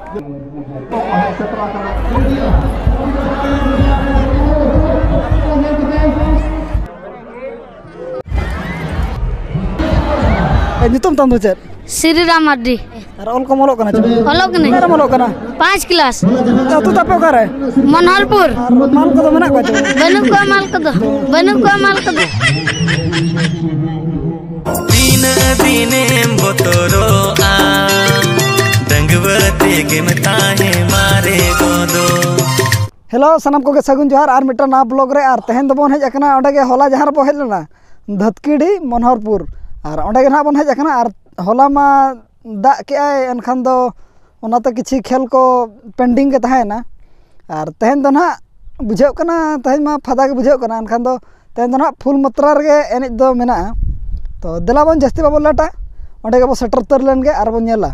नितुम तम चेत श्री राम मार्डी ऑल को मोलो कना ऑलोक नहीं मेरा मोलो कना 5 क्लास तू तपे करे मनहरपुर माल को मना को बनु को माल को दिन दिने बोतरो आ दंगवते के मताहे मारे गोदो हेलो सनम को सगुन जोहार और मिटा ना ब्लॉग रे और तेहन दबन हेज अकना ओंडे के होला जहां बो हेज लेना धतकीडी मनहरपुर और ओंडे के ना बन हेज अकना और होला मा दा के आय एनखान दो ओनाते किछि खेल को पेंडिंग के तहायना और तेहन दो ना बुझाव कना तेहन मा फादा के बुझाव कना एनखान दो तेहन दो ना फुल मात्रा रे एनेज दो मेना तो देला बन जस्ती बाबो लाटा ओंडे के बो सेटर तर लेन गे और बन नेला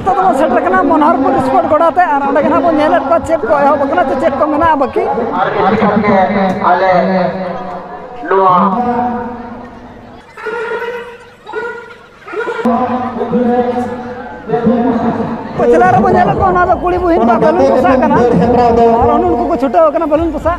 तो सेटर कना मनहरपुर स्पोर्ट गोडाते और ओंडे के ना बो नेले को चेक को एहो बकना तो चेक को मेना बाकी आले लुआ पचला रे बो नेले को ना तो कुड़ी बुहिन बा बलून पोसा कना और उनको को छुटा कना बलून पोसा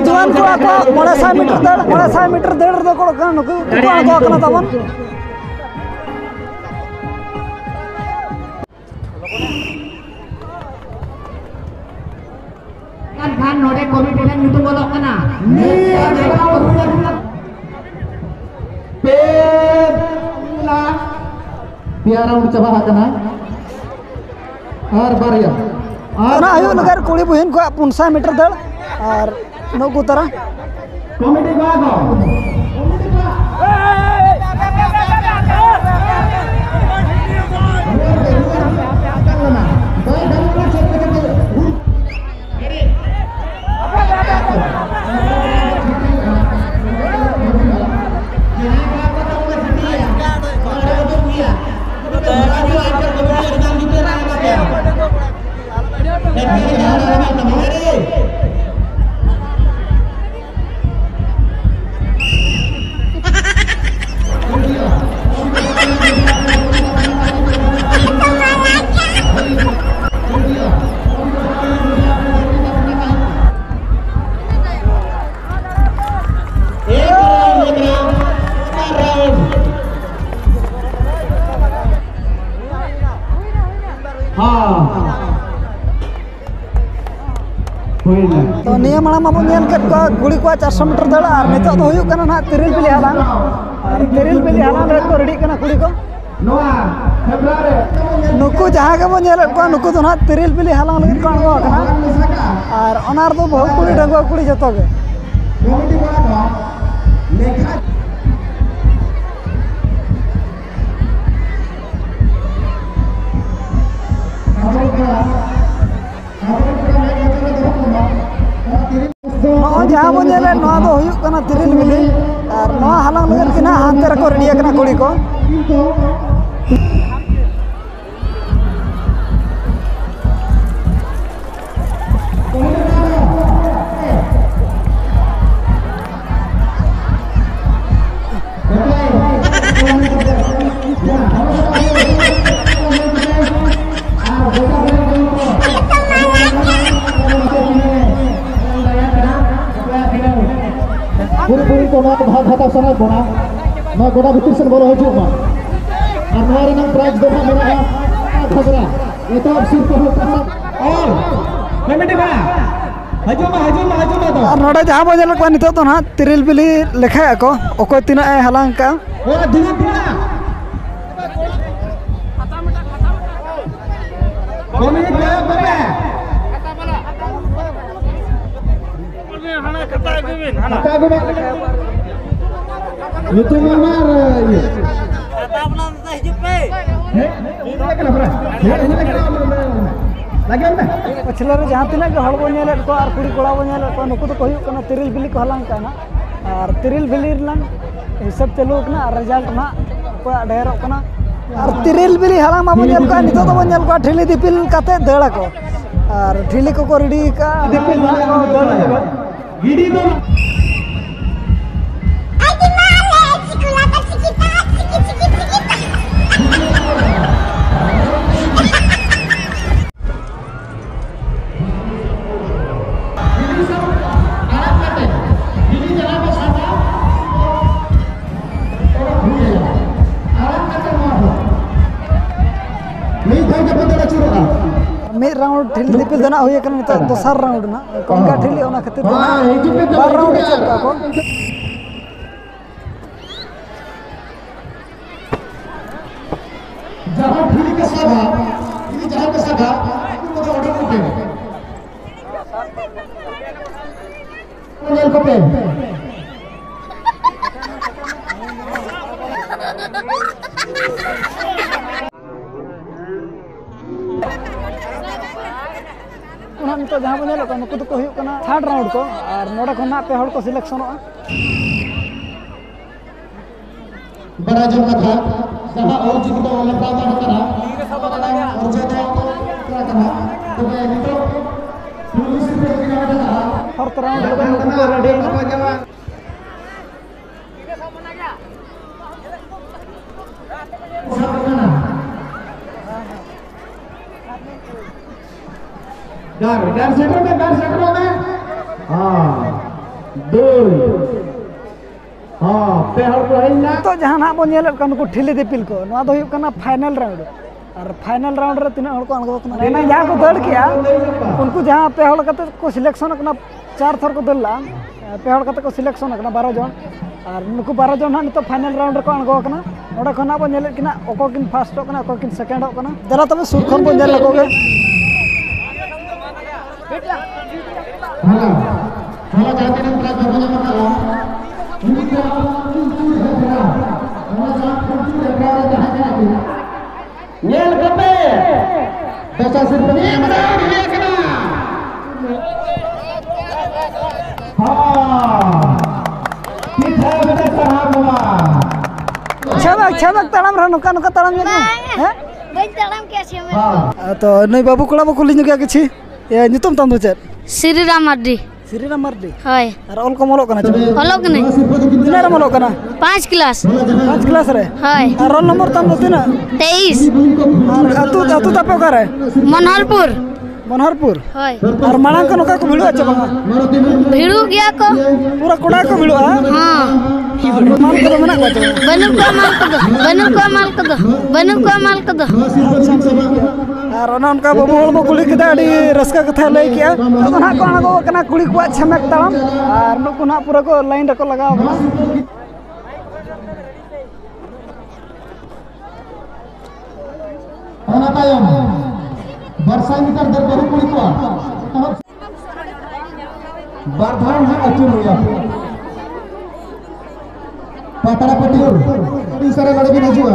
जुआन कोड़ा को 500 मीटर दड़ दो को नुकु को कना तबन खान नोडे कमिटी रे नुतु बोलो कना पियारा उचबा कना और बारिया ना आयो नगर कुड़ी बुहिन को 500 मीटर दड़ और नुकु तरा कमिटी बागो तो निया माड़ा मा बन नेल कत को गुड़ी को 400 मीटर दड़ और नितो तो हुयु कना ना तिरिल बिली हालांग और तिरिल बिली हालांग रे को रेडी कना कुड़ी को नोआ फेब्रुआरी नुकु जहां के बन नेल को नुकु तो ना तिरिल बिली हालांग लगे को अणगो कना और अनार दो बहुत कुड़ी डंगो कुड़ी जतो के कमिटी बागो लेखा जहाँ बन नेले नोआ दो हुयु कना तिरिल बिली और नोआ हालांग लगे किना हाथ रे को रेडी कना कुड़ी को पूरी को ना भाग हता सना बोना ना गोडा भीतर से बोलो हजू मा और हमारे नाम प्राइज दो मेरा है खजरा ये तो अब सिर को होता और कमेटी बा हजू मा तो और नोडे जहाँ बन नेल को नितो तो ना तिरिल बिली लेखा को ओको तिना ए हालांग का ओ दिना कमेटी बा बाबा कता गुबे itu mamar iya kata belum teh jupe ini lagi apa पछला रे जहाँ तिना के हड़ बन नेल को और कुड़ी कोड़ा बन नेल को नुकु तो कहियो कना तिरिल बिली को हालांग का ना और तिरिल बिली रलांग हिसाब चालू करना और रिजल्ट ना को ढेरों करना और तिरिल बिली हलांग मामू जल का नितो तो बंजल को ठिली दिपिल काते दड़ा को और ठिली को रेडी का दिपिल ना दड़ा गिडी दो मिड राउंड ठिली दिपिल दना हुई करना नितो दोसर राउंड ना कौन का ठिली ओना खातिर बार राउंड चलका को जहां ठिली के साधा ठिली जहां के साधा उनको ऑर्डर करते हैं ओनल को पे उन्हें नितो जहां बने लोग नुकु तो हुई करना थर्ड राउंड को और नोडा खना पे हड़ को सिलेक्शन हो बड़ा जो कथा जहां और जितना वाला प्रावधान करा और जो क्या करा तो मैं नितो पुलिस पे किया था फोर्थ राउंड लोग नुकु को रेडी ना गार सेंटर में हां दो हां पेहर को है ना तो जहां ना बन नेल का नुकु ठिली दिपिल को नवा दो हुई करना फाइनल राउंड और फाइनल राउंड रे तीन हड़ को अणगो करना ना जहां को दड़ किया उनको जहां पे हड़ कते को सिलेक्शन करना 4 थर को दल्ला पे हड़ कते को सिलेक्शन करना 12 जन और नुकु 12 जन ना तो फाइनल राउंड को अणगो करना नोडा खना बन नेल किना ओको किन फर्स्ट करना ओको किन सेकंड करना जरा तबे सुर खन बन नेल लगोगे हां हां जाते हैं प्लस बना मत उनका नेल कपे पैसा सिर्फ नहीं देखना हां किथा बेटा साहब छबक तड़म रह नुका नुका तड़म जन हैं बई तड़म कैसे में तो नै बाबू कोला बको लिन गया किछि ए नितम तम दो चेत श्री राम मार्डी श्रीराम मार्डी हाय और ऑल को मोलो कना च अलग नहीं तिना रे मोलो कना 5 क्लास 5 क्लास रे हाय और रोल नंबर तम दो तिना 23 और अतु तपे करे मनहरपुर मनहरपुर हाय और मांग को नका को भिड़ो अच्छा बांगा भिड़ू गया को पूरा कोड़ा को भिड़ो हां माल को मना को बनू को माल को दो और उनका बाबू हल कुली के अड़ी रस्का कथा लय किया तो ना को अणगो कना कुली को छमक तड़म और नुकु ना पूरा को लाइन रको लगाव कना ona tayong barsa meter dar baru kulit ko bardhan ha acu ya patara patiur ini sare lagi najua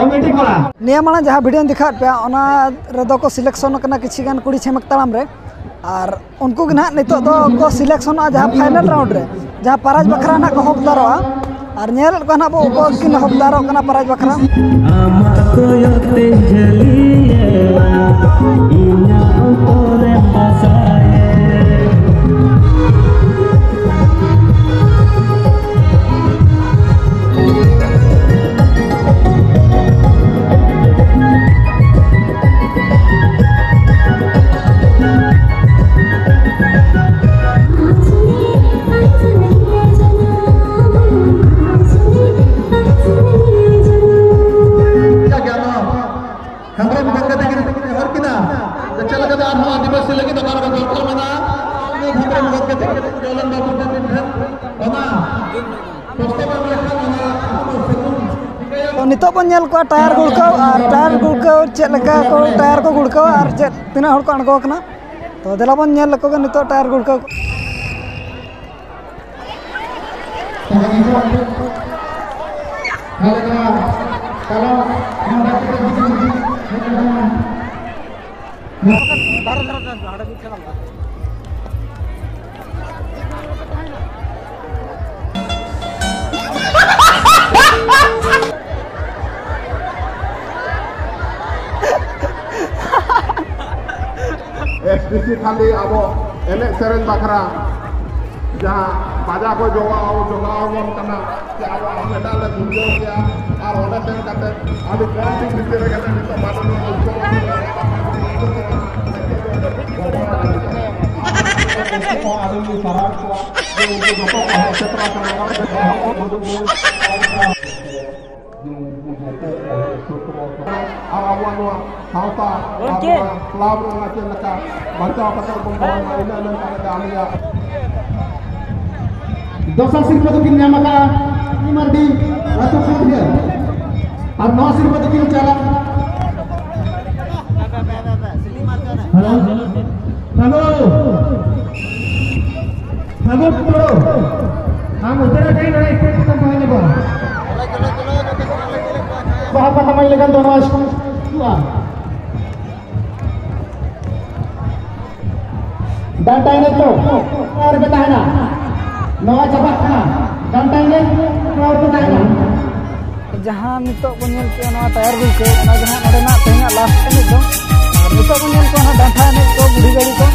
कमेटी कोड़ा निया माना जहाँ वीडियो दिखा पे ओना रेदो को सिलेक्शन करना किसी गान कुड़ी छेमक तालाम रे और उनको के ना नितो दो को सिलेक्शन जहाँ फाइनल राउंड रे जहाँ पराज बखरा ना को हकदारो और नेल को ना बो को किन हकदारो कना पराज बखरा नितो बन नेल को टायर गुड़को चेक को टायर को गुड़को और चेक तीना हड़ को अणगो कना तो देला बन नेल को नितो टायर गुड़को SPC खाली अब एने सेरेन बखरा जहाँ बाजा को जोगाओ मन करना कि अब मेडल ले गुंजो किया और होने सेन करते अभी कौन सी जितने रहे करते हैं तो मालूम नहीं उसको आदमी सरार को जो उनको जो को क्षेत्र awal sauta klub ngacil leka baca pasal pembawa ini dan ada alia dosa sirpa tukin nyamaka imardi ratu khadria और 9 सिर्फ तुम चला हेलो हेलो हेलो तो हम उधर कहीं नहीं स्टेट तक पहुंचने को bahapa kamay legan dono asua data ini to और बताना नवा चबा data ini और बताना जहाँ नितो बन नेल के ना टायर गुड़को ना जहाँ नडे ना तेना लास्ट एने दो और नितो बन नेल को ना डांठा एने को बुढ़ी गाड़ी को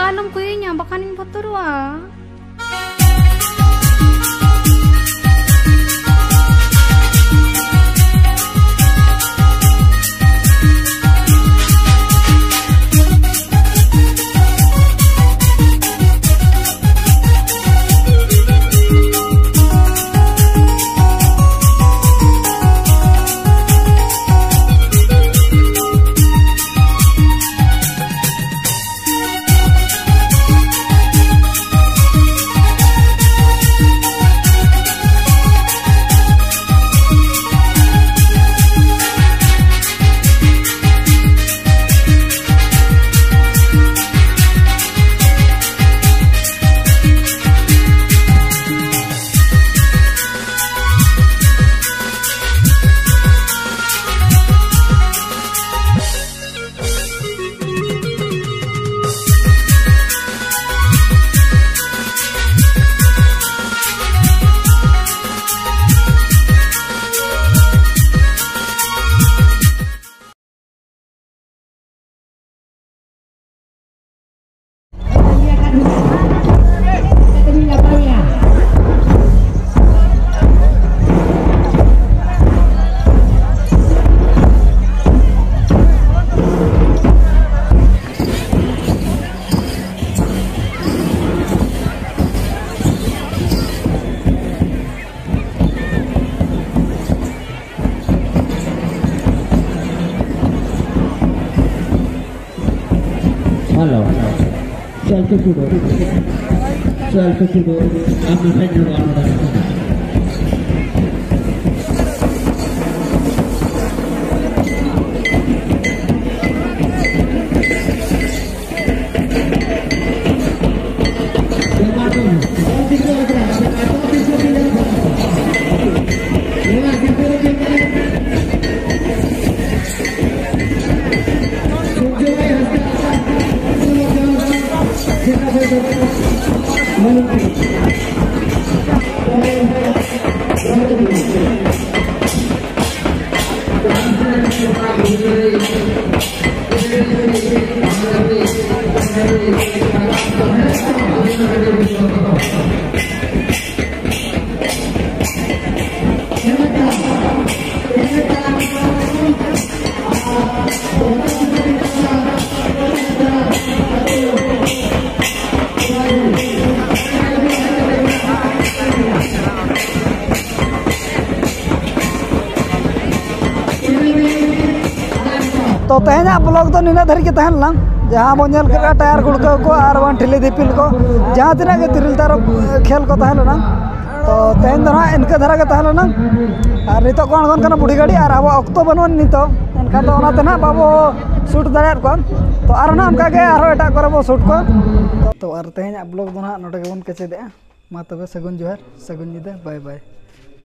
Alam ko yun yan, baka ning botoro Halo. selfie photo. Aku hanya warna. तो तेहना ब्लॉग तो निना धरी के तहन लंग जहाँ बन जल कर टायर गुड़क को और वन ठिली दिपिल को जहाँ तना के तिरिल तार खेल को तहन लंग तो तेहन दो ना इनके धरा के तहन लंग और नितो कौन कौन करना बुढ़ी गाड़ी और अब अक्तो बनवन नितो इनका तो ना तना बाबो शूट दाड़े को तो और ना उनका के और एटा करे बो शूट को तो और तेहना ब्लॉग दो ना नोटे के बन के चेदे मा तबे सगुन जोहार सगुन निदा बाय बाय।